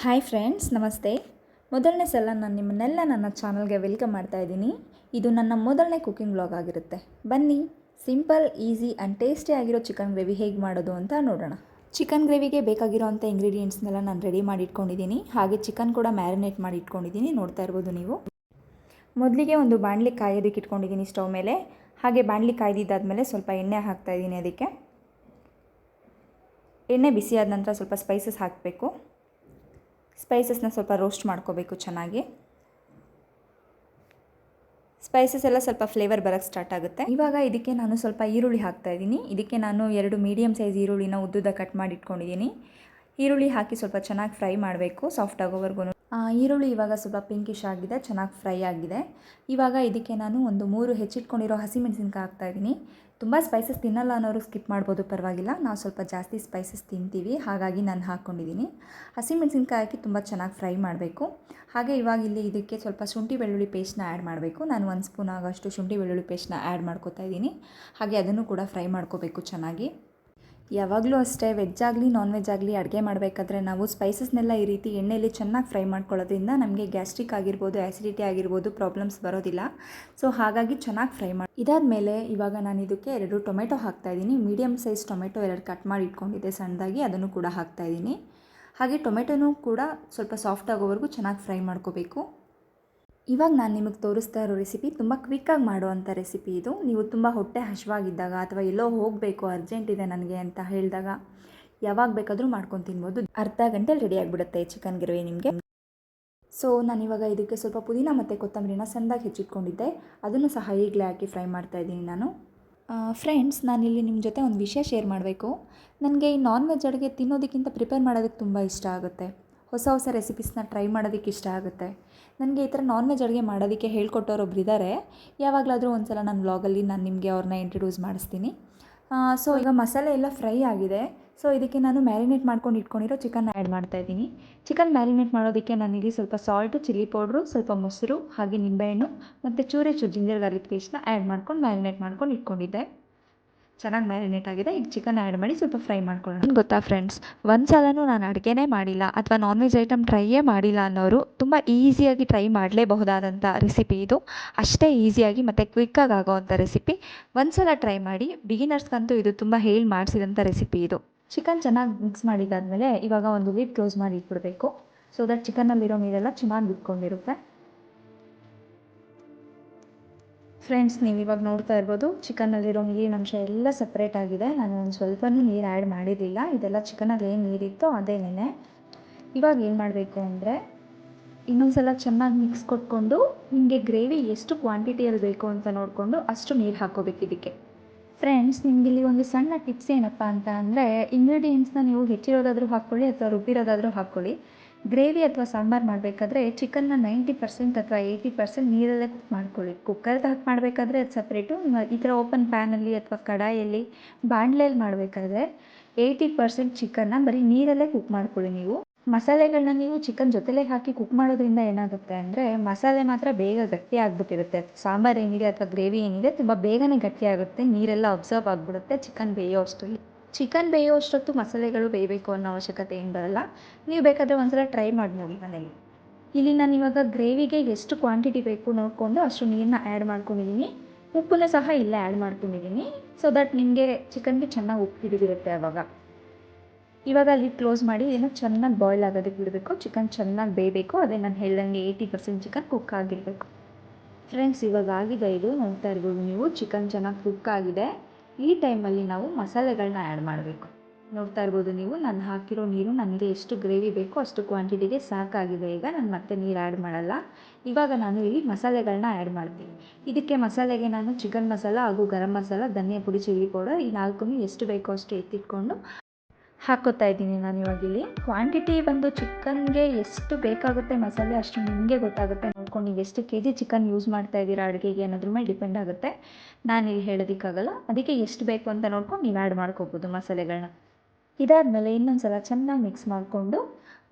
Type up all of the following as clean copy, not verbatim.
Hi friends, ನಮಸ್ತೆ. ಮೊದಲನೇ ಸಲ ನಾನು ನಿಮ್ಮನ್ನೆಲ್ಲ ನನ್ನ ಚಾನಲ್ಗೆ ವೆಲ್ಕಮ್ ಮಾಡ್ತಾ ಇದ್ದೀನಿ. ಇದು ನನ್ನ ಮೊದಲನೇ ಕುಕಿಂಗ್ ವ್ಲಾಗ್ ಆಗಿರುತ್ತೆ. ಬನ್ನಿ, ಸಿಂಪಲ್, ಈಸಿ ಆ್ಯಂಡ್ ಟೇಸ್ಟಿ ಆಗಿರೋ ಚಿಕನ್ ಗ್ರೇವಿ ಹೇಗೆ ಮಾಡೋದು ಅಂತ ನೋಡೋಣ. ಚಿಕನ್ ಗ್ರೇವಿಗೆ ಬೇಕಾಗಿರೋವಂಥ ಇಂಗ್ರೀಡಿಯೆಂಟ್ಸ್ನೆಲ್ಲ ನಾನು ರೆಡಿ ಮಾಡಿ ಇಟ್ಕೊಂಡಿದ್ದೀನಿ. ಹಾಗೆ ಚಿಕನ್ ಕೂಡ ಮ್ಯಾರಿನೇಟ್ ಮಾಡಿ ಇಟ್ಕೊಂಡಿದ್ದೀನಿ, ನೋಡ್ತಾ ಇರ್ಬೋದು ನೀವು. ಮೊದಲಿಗೆ ಒಂದು ಬಾಣಲಿ ಕಾಯೋದಕ್ಕೆ ಇಟ್ಕೊಂಡಿದ್ದೀನಿ ಸ್ಟವ್ ಮೇಲೆ. ಹಾಗೆ ಬಾಣಲಿ ಕಾಯ್ದಿದ್ದಾದಮೇಲೆ ಸ್ವಲ್ಪ ಎಣ್ಣೆ ಹಾಕ್ತಾಯಿದ್ದೀನಿ. ಅದಕ್ಕೆ ಎಣ್ಣೆ ಬಿಸಿಯಾದ ನಂತರ ಸ್ವಲ್ಪ ಸ್ಪೈಸಸ್ ಹಾಕಬೇಕು. ಸ್ಪೈಸಸ್ನ ಸ್ವಲ್ಪ ರೋಸ್ಟ್ ಮಾಡ್ಕೋಬೇಕು ಚೆನ್ನಾಗಿ. ಸ್ಪೈಸಸ್ ಎಲ್ಲ ಸ್ವಲ್ಪ ಫ್ಲೇವರ್ ಬರೋಕ್ಕೆ ಸ್ಟಾರ್ಟ್ ಆಗುತ್ತೆ. ಇವಾಗ ಇದಕ್ಕೆ ನಾನು ಸ್ವಲ್ಪ ಈರುಳ್ಳಿ ಹಾಕ್ತಾಯಿದ್ದೀನಿ. ಇದಕ್ಕೆ ನಾನು 2 ಮೀಡಿಯಮ್ ಸೈಜ್ ಈರುಳ್ಳಿನ ಉದ್ದುದ ಕಟ್ ಮಾಡಿ ಇಟ್ಕೊಂಡಿದ್ದೀನಿ. ಈರುಳ್ಳಿ ಹಾಕಿ ಸ್ವಲ್ಪ ಚೆನ್ನಾಗಿ ಫ್ರೈ ಮಾಡಬೇಕು, ಸಾಫ್ಟ್ ಆಗೋವರೆಗೂ. ಈರುಳ್ಳಿ ಇವಾಗ ಸ್ವಲ್ಪ ಪಿಂಕಿಶ್ ಆಗಿದೆ, ಚೆನ್ನಾಗಿ ಫ್ರೈ ಆಗಿದೆ. ಇವಾಗ ಇದಕ್ಕೆ ನಾನು ಒಂದು 3 ಹೆಚ್ಚಿಟ್ಕೊಂಡಿರೋ ಹಸಿಮೆಣಸಿನ್ಕಾಯಿ ಹಾಕ್ತಾಯಿದ್ದೀನಿ. ತುಂಬ ಸ್ಪೈಸಸ್ ತಿನ್ನಲ್ಲ ಅನ್ನೋರು ಸ್ಕಿಪ್ ಮಾಡ್ಬೋದು, ಪರವಾಗಿಲ್ಲ. ನಾವು ಸ್ವಲ್ಪ ಜಾಸ್ತಿ ಸ್ಪೈಸಸ್ ತಿಂತೀವಿ, ಹಾಗಾಗಿ ನಾನು ಹಾಕ್ಕೊಂಡಿದ್ದೀನಿ. ಹಸಿಮೆಣಸಿನ್ಕಾಯಿ ಹಾಕಿ ತುಂಬ ಚೆನ್ನಾಗಿ ಫ್ರೈ ಮಾಡಬೇಕು. ಹಾಗೆ ಇವಾಗ ಇಲ್ಲಿ ಇದಕ್ಕೆ ಸ್ವಲ್ಪ ಶುಂಠಿ ಬೆಳ್ಳುಳ್ಳಿ ಪೇಸ್ಟ್ನ ಆ್ಯಡ್ ಮಾಡಬೇಕು. ನಾನು 1 ಸ್ಪೂನ್ ಆಗೋಷ್ಟು ಶುಂಠಿ ಬೆಳ್ಳುಳ್ಳಿ ಪೇಸ್ಟ್ನ ಆ್ಯಡ್ ಮಾಡ್ಕೋತಾ ಇದ್ದೀನಿ. ಹಾಗೆ ಅದನ್ನು ಕೂಡ ಫ್ರೈ ಮಾಡ್ಕೋಬೇಕು ಚೆನ್ನಾಗಿ. ಯಾವಾಗಲೂ ಅಷ್ಟೇ, ವೆಜ್ ಆಗಲಿ ನಾನ್ ವೆಜ್ ಆಗಲಿ ಅಡುಗೆ ಮಾಡಬೇಕಾದ್ರೆ ನಾವು ಸ್ಪೈಸಸ್ನೆಲ್ಲ ಈ ರೀತಿ ಎಣ್ಣೆಯಲ್ಲಿ ಚೆನ್ನಾಗಿ ಫ್ರೈ ಮಾಡ್ಕೊಳ್ಳೋದ್ರಿಂದ ನಮಗೆ ಗ್ಯಾಸ್ಟ್ರಿಕ್ ಆಗಿರ್ಬೋದು, ಆ್ಯಸಿಡಿಟಿ ಆಗಿರ್ಬೋದು ಪ್ರಾಬ್ಲಮ್ಸ್ ಬರೋದಿಲ್ಲ. ಸೊ ಹಾಗಾಗಿ ಚೆನ್ನಾಗಿ ಫ್ರೈ ಮಾಡಿ ಇದಾದಮೇಲೆ ಇವಾಗ ನಾನು ಇದಕ್ಕೆ 2 ಟೊಮೆಟೊ ಹಾಕ್ತಾಯಿದ್ದೀನಿ. ಮೀಡಿಯಮ್ ಸೈಜ್ ಟೊಮೆಟೊ 2 ಕಟ್ ಮಾಡಿ ಇಟ್ಕೊಂಡಿದ್ದೆ ಸಣ್ಣದಾಗಿ, ಅದನ್ನು ಕೂಡ ಹಾಕ್ತಾಯಿದ್ದೀನಿ. ಹಾಗೆ ಟೊಮೆಟೊನೂ ಕೂಡ ಸ್ವಲ್ಪ ಸಾಫ್ಟ್ ಆಗೋವರೆಗೂ ಚೆನ್ನಾಗಿ ಫ್ರೈ ಮಾಡ್ಕೋಬೇಕು. ಇವಾಗ ನಾನು ನಿಮಗೆ ತೋರಿಸ್ತಾ ಇರೋ ರೆಸಿಪಿ ತುಂಬ ಕ್ವಿಕ್ಕಾಗಿ ಮಾಡುವಂಥ ರೆಸಿಪಿ ಇದು. ನೀವು ತುಂಬ ಹೊಟ್ಟೆ ಹಸಿವಾಗಿದ್ದಾಗ ಅಥವಾ ಎಲ್ಲೋ ಹೋಗಬೇಕು, ಅರ್ಜೆಂಟ್ ಇದೆ ನನಗೆ ಅಂತ ಹೇಳಿದಾಗ ಯಾವಾಗ ಬೇಕಾದರೂ ಮಾಡ್ಕೊಂಡು ತಿನ್ಬೋದು. ಅರ್ಧ ಗಂಟೆಲಿ ರೆಡಿ ಆಗಿಬಿಡುತ್ತೆ ಚಿಕನ್ ಗ್ರೇವಿ ನಿಮಗೆ. ಸೊ ನಾನಿವಾಗ ಇದಕ್ಕೆ ಸ್ವಲ್ಪ ಪುದೀನ ಮತ್ತು ಕೊತ್ತಂಬರಿನ ಸಣ್ಣದಾಗಿ ಹೆಚ್ಚಿಟ್ಕೊಂಡಿದ್ದೆ, ಅದನ್ನು ಸಹ ಈಗಲೇ ಹಾಕಿ ಫ್ರೈ ಮಾಡ್ತಾಯಿದ್ದೀನಿ ನಾನು. ಫ್ರೆಂಡ್ಸ್, ನಾನಿಲ್ಲಿ ನಿಮ್ಮ ಜೊತೆ ಒಂದು ವಿಷಯ ಶೇರ್ ಮಾಡಬೇಕು. ನನಗೆ ಈ ನಾನ್ ವೆಜ್ ಅಡುಗೆ ತಿನ್ನೋದಕ್ಕಿಂತ ಪ್ರಿಪೇರ್ ಮಾಡೋದಕ್ಕೆ ತುಂಬ ಇಷ್ಟ ಆಗುತ್ತೆ. ಹೊಸ ಹೊಸ ರೆಸಿಪೀಸ್ನ ಟ್ರೈ ಮಾಡೋದಕ್ಕೆ ಇಷ್ಟ ಆಗುತ್ತೆ. ನನಗೆ ಈ ಥರ ನಾನ್ ವೆಜ್ ಅಡುಗೆ ಮಾಡೋದಕ್ಕೆ ಹೇಳ್ಕೊಟ್ಟವ್ರೊಬ್ರು ಇದ್ದಾರೆ. ಯಾವಾಗಲಾದರೂ ಒಂದು ಸಲ ನನ್ನ ವ್ಲಾಗಲ್ಲಿ ನಾನು ನಿಮಗೆ ಅವ್ರನ್ನ ಇಂಟ್ರೊಡ್ಯೂಸ್ ಮಾಡಿಸ್ತೀನಿ. ಸೊ ಈಗ ಮಸಾಲೆ ಎಲ್ಲ ಫ್ರೈ ಆಗಿದೆ. ಸೊ ಇದಕ್ಕೆ ನಾನು ಮ್ಯಾರಿನೇಟ್ ಮಾಡ್ಕೊಂಡು ಇಟ್ಕೊಂಡಿರೋ ಚಿಕನ್ ಆ್ಯಡ್ ಮಾಡ್ತಾಯಿದ್ದೀನಿ. ಚಿಕನ್ ಮ್ಯಾರಿನೇಟ್ ಮಾಡೋದಕ್ಕೆ ನಾನಿಲ್ಲಿ ಸ್ವಲ್ಪ ಸಾಲ್ಟು, ಚಿಲ್ಲಿ ಪೌಡ್ರು, ಸ್ವಲ್ಪ ಮೊಸರು, ಹಾಗೆ ನಿಂಬೆಹಣ್ಣು ಮತ್ತು ಚೂರು ಜಿಂಜರ್ ಗಾರ್ಲಿಕ್ ಪೇಸ್ಟ್ನ ಆ್ಯಡ್ ಮಾಡ್ಕೊಂಡು ಮ್ಯಾರಿನೇಟ್ ಮಾಡ್ಕೊಂಡು ಇಟ್ಕೊಂಡಿದ್ದೆ. ಚೆನ್ನಾಗಿ ಮ್ಯಾರಿನೇಟ್ ಆಗಿದೆ. ಈಗ ಚಿಕನ್ ಆ್ಯಡ್ ಮಾಡಿ ಸ್ವಲ್ಪ ಫ್ರೈ ಮಾಡ್ಕೊಳ್ಳೋಣ. ಗೊತ್ತಾ ಫ್ರೆಂಡ್ಸ್, ಒಂದು ಸಲನೂ ನಾನು ಅಡುಗೆನೇ ಮಾಡಿಲ್ಲ ಅಥವಾ ನಾನ್ ವೆಜ್ ಐಟಮ್ ಟ್ರೈಯೇ ಮಾಡಿಲ್ಲ ಅನ್ನೋರು ತುಂಬ ಈಸಿಯಾಗಿ ಟ್ರೈ ಮಾಡಲೇಬಹುದಾದಂಥ ರೆಸಿಪಿ ಇದು. ಅಷ್ಟೇ ಈಸಿಯಾಗಿ ಮತ್ತು ಕ್ವಿಕ್ಕಾಗಿ ಆಗೋವಂಥ ರೆಸಿಪಿ. ಒಂದು ಸಲ ಟ್ರೈ ಮಾಡಿ. ಬಿಗಿನರ್ಸ್ಗಂತೂ ಇದು ತುಂಬ ಹೇಳಿ ಮಾಡಿಸಿದಂಥ ರೆಸಿಪಿ ಇದು. ಚಿಕನ್ ಚೆನ್ನಾಗಿ ಮಿಕ್ಸ್ ಮಾಡಿದ್ದಾದಮೇಲೆ ಇವಾಗ ಒಂದು ಲಿಡ್ ಕ್ಲೋಸ್ ಮಾಡಿ ಇಟ್ಬಿಡಬೇಕು. ಸೊ ದಟ್ ಚಿಕನ್ನಲ್ಲಿರೋ ನೀರೆಲ್ಲ ಚೆನ್ನಾಗಿ ಬಿಟ್ಕೊಂಡಿರುತ್ತೆ. ಫ್ರೆಂಡ್ಸ್, ನೀವು ಇವಾಗ ನೋಡ್ತಾ ಇರ್ಬೋದು, ಚಿಕನ್ನಲ್ಲಿರೋ ನೀರಿನ ಅಂಶ ಎಲ್ಲ ಸಪ್ರೇಟ್ ಆಗಿದೆ. ನಾನು ಒಂದು ಸ್ವಲ್ಪನೂ ನೀರು ಆ್ಯಡ್ ಮಾಡಿರಲಿಲ್ಲ. ಇದೆಲ್ಲ ಚಿಕನಲ್ಲಿ ಏನು ನೀರಿತ್ತೋ ಅದೇನೇ. ಇವಾಗ ಏನು ಮಾಡಬೇಕು ಅಂದರೆ ಇನ್ನೊಂದು ಸಲ ಚೆನ್ನಾಗಿ ಮಿಕ್ಸ್ ಕೊಟ್ಕೊಂಡು ನಿಮಗೆ ಗ್ರೇವಿ ಎಷ್ಟು ಕ್ವಾಂಟಿಟಿಯಲ್ಲಿ ಬೇಕು ಅಂತ ನೋಡಿಕೊಂಡು ಅಷ್ಟು ನೀರು ಹಾಕ್ಕೋಬೇಕು ಇದಕ್ಕೆ. ಫ್ರೆಂಡ್ಸ್, ನಿಮ್ಗೆ ಇಲ್ಲಿ ಒಂದು ಸಣ್ಣ ಟಿಪ್ಸ್ ಏನಪ್ಪ ಅಂತ ಅಂದರೆ, ಇಂಗ್ರೀಡಿಯೆಂಟ್ಸ್ನ ನೀವು ಹೆಚ್ಚಿರೋದಾದರೂ ಹಾಕ್ಕೊಳ್ಳಿ ಅಥವಾ ರುಬ್ಬಿರೋದಾದರೂ ಹಾಕ್ಕೊಳ್ಳಿ. ಗ್ರೇವಿ ಅಥವಾ ಸಾಂಬಾರು ಮಾಡಬೇಕಾದ್ರೆ ಚಿಕನ್ನ 90% ಅಥವಾ 80% ನೀರಲ್ಲೇ ಕುಕ್ ಮಾಡ್ಕೊಳ್ಳಿ. ಕುಕ್ಕರ್ಗೆ ಹಾಕಿ ಮಾಡಬೇಕಾದ್ರೆ ಅದು ಸಪ್ರೇಟು. ಈ ಥರ ಓಪನ್ ಪ್ಯಾನಲ್ಲಿ ಅಥವಾ ಕಡಾಯಲ್ಲಿ, ಬಾಣಲೆಯಲ್ಲಿ ಮಾಡಬೇಕಾದ್ರೆ 80% ಚಿಕನ್ನ ಬರೀ ನೀರಲ್ಲೇ ಕುಕ್ ಮಾಡ್ಕೊಳ್ಳಿ ನೀವು. ಮಸಾಲೆಗಳನ್ನ ನೀವು ಚಿಕನ್ ಜೊತೆಲೇ ಹಾಕಿ ಕುಕ್ ಮಾಡೋದ್ರಿಂದ ಏನಾಗುತ್ತೆ ಅಂದರೆ ಮಸಾಲೆ ಮಾತ್ರ ಬೇಗ ಗಟ್ಟಿ ಆಗಿಬಿಟ್ಟಿರುತ್ತೆ. ಸಾಂಬಾರು ಏನಿದೆ ಅಥವಾ ಗ್ರೇವಿ ಏನಿದೆ ತುಂಬ ಬೇಗನೆ ಗಟ್ಟಿ ಆಗುತ್ತೆ, ನೀರೆಲ್ಲ ಅಬ್ಸರ್ವ್ ಆಗಿಬಿಡುತ್ತೆ ಚಿಕನ್ ಬೇಯೋ ಅಷ್ಟರಲ್ಲಿ. ಚಿಕನ್ ಬೇಯೋ ಅಷ್ಟೊತ್ತು ಮಸಾಲೆಗಳು ಬೇಯಬೇಕು ಅನ್ನೋ ಅವಶ್ಯಕತೆ ಏನು ಬರಲ್ಲ. ನೀವು ಬೇಕಾದರೆ ಒಂದು ಸಲ ಟ್ರೈ ಮಾಡಿ ನೋಡಿ ಮನೇಲಿ. ಇಲ್ಲಿ ನಾನು ಇವಾಗ ಗ್ರೇವಿಗೆ ಎಷ್ಟು ಕ್ವಾಂಟಿಟಿ ಬೇಕು ನೋಡಿಕೊಂಡು ಅಷ್ಟು ನೀರನ್ನ ಆ್ಯಡ್ ಮಾಡ್ಕೊಂಡಿದ್ದೀನಿ. ಉಪ್ಪನ್ನು ಸಹ ಇಲ್ಲೇ ಆ್ಯಡ್ ಮಾಡ್ಕೊಂಡಿದ್ದೀನಿ. ಸೊ ದಟ್ ನಿಮಗೆ ಚಿಕನ್ಗೆ ಚೆನ್ನಾಗಿ ಉಪ್ಪು ಹಿಡಿದಿರುತ್ತೆ ಆವಾಗ. ಇವಾಗ ಅಲ್ಲಿ ಕ್ಲೋಸ್ ಮಾಡಿ ಏನೋ ಚೆನ್ನಾಗಿ ಬಾಯ್ಲ್ ಆಗೋದಕ್ಕೆ ಬಿಡಬೇಕು. ಚಿಕನ್ ಚೆನ್ನಾಗಿ ಬೇಯಬೇಕು. ಅದೇ ನಾನು ಹೇಳ್ದಂಗೆ 80% ಚಿಕನ್ ಕುಕ್ ಆಗಿರಬೇಕು. ಫ್ರೆಂಡ್ಸ್, ಇವಾಗ ಆಗಿದೆ ಇದು, ನೋಡ್ತಾ ಇರ್ಬೋದು ನೀವು. ಚಿಕನ್ ಚೆನ್ನಾಗಿ ಕುಕ್ ಆಗಿದೆ. ಈ ಟೈಮಲ್ಲಿ ನಾವು ಮಸಾಲೆಗಳನ್ನ ಆ್ಯಡ್ ಮಾಡಬೇಕು. ನೋಡ್ತಾ ಇರ್ಬೋದು ನೀವು, ನಾನು ಹಾಕಿರೋ ನೀರು ನನಗೆ ಎಷ್ಟು ಗ್ರೇವಿ ಬೇಕೋ ಅಷ್ಟು ಕ್ವಾಂಟಿಟಿಗೆ ಸಾಕಾಗಿದೆ. ಈಗ ನಾನು ಮತ್ತೆ ನೀರು ಆ್ಯಡ್ ಮಾಡಲ್ಲ. ಇವಾಗ ನಾನು ಇಲ್ಲಿ ಮಸಾಲೆಗಳನ್ನ ಆ್ಯಡ್ ಮಾಡ್ತೀನಿ. ಇದಕ್ಕೆ ಮಸಾಲೆಗೆ ನಾನು ಚಿಕನ್ ಮಸಾಲ ಹಾಗೂ ಗರಂ ಮಸಾಲ, ಧನಿಯಾ ಪುಡಿ, ಚಿಲ್ಲಿ ಪೌಡರ್ ಈ 4 ಎಷ್ಟು ಬೇಕೋ ಅಷ್ಟು ಎತ್ತಿಟ್ಕೊಂಡು ಹಾಕ್ಕೋತಾ ಇದ್ದೀನಿ ನಾನು ಇವಾಗ ಇಲ್ಲಿ. ಕ್ವಾಂಟಿಟಿ ಬಂದು ಚಿಕನ್ಗೆ ಎಷ್ಟು ಬೇಕಾಗುತ್ತೆ ಮಸಾಲೆ ಅಷ್ಟು ನಿಮಗೆ ಗೊತ್ತಾಗುತ್ತೆ. ನೋಡ್ಕೊಂಡು ನೀವು ಎಷ್ಟು ಕೆಜಿ ಚಿಕನ್ ಯೂಸ್ ಮಾಡ್ತಾ ಇದ್ದೀರಾ ಅಡುಗೆಗೆ ಅನ್ನೋದ್ರ ಮೇಲೆ ಡಿಪೆಂಡ್ ಆಗುತ್ತೆ. ನಾನು ಇಲ್ಲಿ ಹೇಳೋದಕ್ಕಾಗಲ್ಲ. ಅದಕ್ಕೆ ಎಷ್ಟು ಬೇಕು ಅಂತ ನೋಡ್ಕೊಂಡು ನೀವು ಆ್ಯಡ್ ಮಾಡ್ಕೋಬೋದು ಮಸಾಲೆಗಳನ್ನ. ಇದಾದಮೇಲೆ ಇನ್ನೊಂದು ಸಲ ಚೆನ್ನಾಗಿ ಮಿಕ್ಸ್ ಮಾಡಿಕೊಂಡು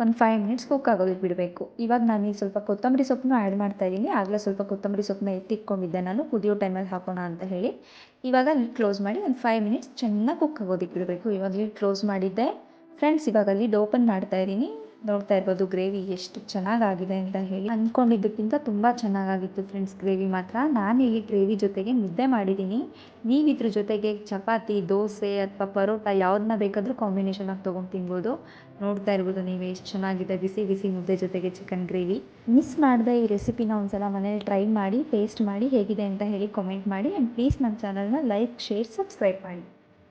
ಒಂದು 5 ಮಿನಿಟ್ಸ್ ಕುಕ್ ಆಗೋದಕ್ಕೆ ಬಿಡಬೇಕು. ಇವಾಗ ನಾನು ಈಗ ಸ್ವಲ್ಪ ಕೊತ್ತಂಬರಿ ಸೊಪ್ಪನ್ನು ಆ್ಯಡ್ ಮಾಡ್ತಾಯಿದ್ದೀನಿ. ಆಗಲೇ ಸ್ವಲ್ಪ ಕೊತ್ತಂಬರಿ ಸೊಪ್ಪನ್ನ ಎತ್ತಿಟ್ಕೊಂಡಿದ್ದೆ ನಾನು, ಕುದಿಯೋ ಟೈಮಲ್ಲಿ ಹಾಕೋಣ ಅಂತ ಹೇಳಿ. ಇವಾಗ ಲಿಡ್ ಕ್ಲೋಸ್ ಮಾಡಿ ಒಂದು 5 ಮಿನಿಟ್ಸ್ ಚೆನ್ನಾಗಿ ಕುಕ್ ಆಗೋದಕ್ಕೆ ಬಿಡಬೇಕು. ಇವಾಗ ಲಿಡ್ ಕ್ಲೋಸ್ ಮಾಡಿದ್ದೆ. ಫ್ರೆಂಡ್ಸ್, ಇವಾಗ ಲಿಡ್ ಓಪನ್ ಮಾಡ್ತಾಯಿದ್ದೀನಿ. ನೋಡ್ತಾ ಇರ್ಬೋದು ಗ್ರೇವಿ ಎಷ್ಟು ಚೆನ್ನಾಗಾಗಿದೆ ಅಂತ ಹೇಳಿ. ಅಂದ್ಕೊಂಡಿದ್ದಕ್ಕಿಂತ ತುಂಬ ಚೆನ್ನಾಗಾಗಿತ್ತು ಫ್ರೆಂಡ್ಸ್ ಗ್ರೇವಿ ಮಾತ್ರ. ನಾನಿಲ್ಲಿ ಗ್ರೇವಿ ಜೊತೆಗೆ ಮುದ್ದೆ ಮಾಡಿದ್ದೀನಿ. ನೀವು ಇದ್ರ ಜೊತೆಗೆ ಚಪಾತಿ, ದೋಸೆ ಅಥವಾ ಪರೋಟ ಯಾವುದನ್ನ ಬೇಕಾದರೂ ಕಾಂಬಿನೇಷನಾಗಿ ತೊಗೊಂಡು ತಿನ್ಬೋದು. ನೋಡ್ತಾ ಇರ್ಬೋದು ನೀವು ಎಷ್ಟು ಚೆನ್ನಾಗಿದೆ ಬಿಸಿ ಬಿಸಿ ಮುದ್ದೆ ಜೊತೆಗೆ ಚಿಕನ್ ಗ್ರೇವಿ. ಮಿಸ್ ಮಾಡದೆ ಈ ರೆಸಿಪಿನ ಒಂದ್ಸಲ ಮನೇಲಿ ಟ್ರೈ ಮಾಡಿ, ಟೇಸ್ಟ್ ಮಾಡಿ ಹೇಗಿದೆ ಅಂತ ಹೇಳಿ ಕಾಮೆಂಟ್ ಮಾಡಿ. ಆ್ಯಂಡ್ ಪ್ಲೀಸ್ ನನ್ನ ಚಾನಲ್ನ ಲೈಕ್, ಶೇರ್, ಸಬ್ಸ್ಕ್ರೈಬ್ ಮಾಡಿ.